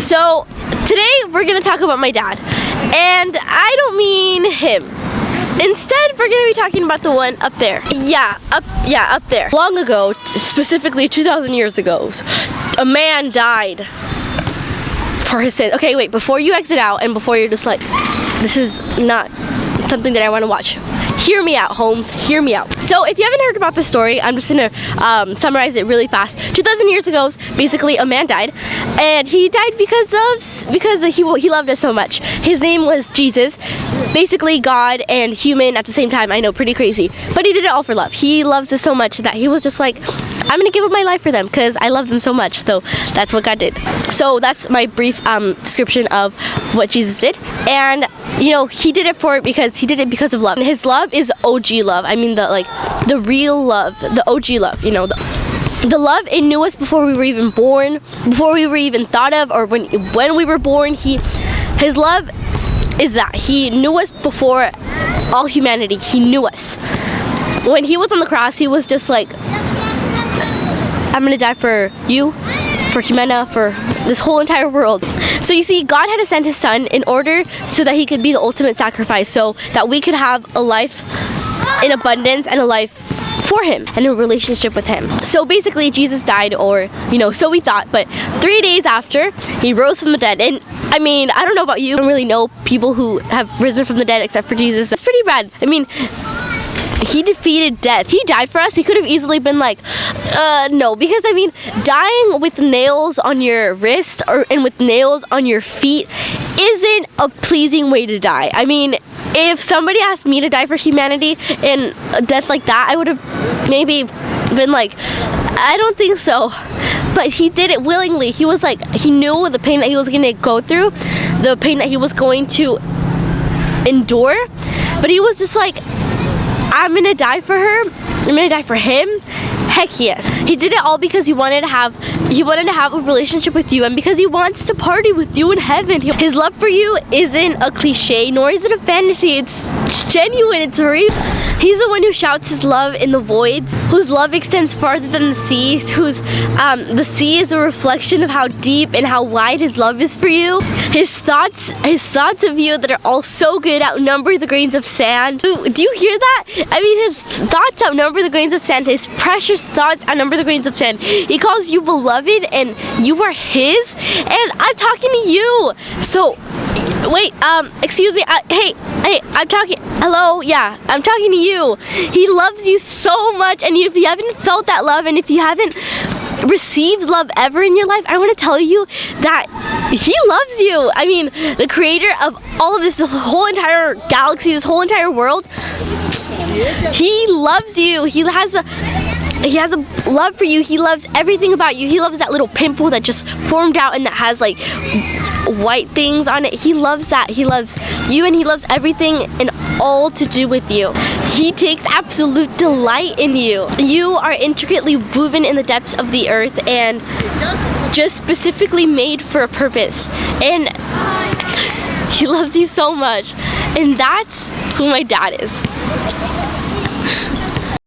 So today we're gonna talk about my dad, and I don't mean him. Instead, we're gonna be talking about the one up there. Up there. Long ago, specifically 2,000 years ago, a man died for his sins. Okay, wait, before you exit out and before you're just like, this is not something that I want to watch. Hear me out, Holmes. Hear me out. So if you haven't heard about this story, I'm just gonna summarize it really fast. 2,000 years ago, basically a man died, and he died because he loved us so much. His name was Jesus, basically God and human at the same time. I know, pretty crazy, but he did it all for love. He loves us so much that he was just like, I'm gonna give up my life for them because I love them so much. So that's what God did. So that's my brief description of what Jesus did, and you know, he did it because of love. And his love is OG love. I mean, the real love, the OG love. You know, the love it knew us before we were even born, before we were even thought of, or when we were born. His love is that he knew us before all humanity. He knew us. When he was on the cross, he was just like, I'm gonna die for you, for Humana, for this whole entire world. So you see, God had to send his son in order so that he could be the ultimate sacrifice, so that we could have a life in abundance and a life for him and a relationship with him. So basically Jesus died, or you know, so we thought, but 3 days after he rose from the dead. And I mean, I don't know about you, I don't really know people who have risen from the dead except for Jesus. It's pretty bad. I mean, he defeated death. He died for us. He could have easily been like, no, because I mean, dying with nails on your wrist and with nails on your feet isn't a pleasing way to die. I mean, if somebody asked me to die for humanity in a death like that, I would have maybe been like, I don't think so. But he did it willingly. He was like, he knew the pain that he was going to go through, the pain that he was going to endure, but he was just like, I'm gonna die for her. I'm gonna die for him. Heck yes. He did it all because he wanted to have a relationship with you, and because he wants to party with you in heaven. His love for you isn't a cliche, nor is it a fantasy. It's genuine. It's real. He's the one who shouts his love in the voids, whose love extends farther than the seas, whose the sea is a reflection of how deep and how wide his love is for you. His thoughts of you that are all so good outnumber the grains of sand. Do you hear that? I mean, his thoughts outnumber the grains of sand. His precious thoughts outnumber the grains of sand. He calls you beloved, and you are his, and I'm talking to you. So wait, excuse me, hey, I'm talking, hello, yeah, I'm talking to you. He loves you so much, and if you haven't felt that love, and if you haven't received love ever in your life, I want to tell you that he loves you. I mean, the creator of all of this whole entire galaxy, this whole entire world, he loves you. He has a love for you. He loves everything about you. He loves that little pimple that just formed out and that has like white things on it. He loves that. He loves you, and he loves everything and all to do with you. He takes absolute delight in you. You are intricately woven in the depths of the earth and just specifically made for a purpose. And he loves you so much. And that's who my dad is.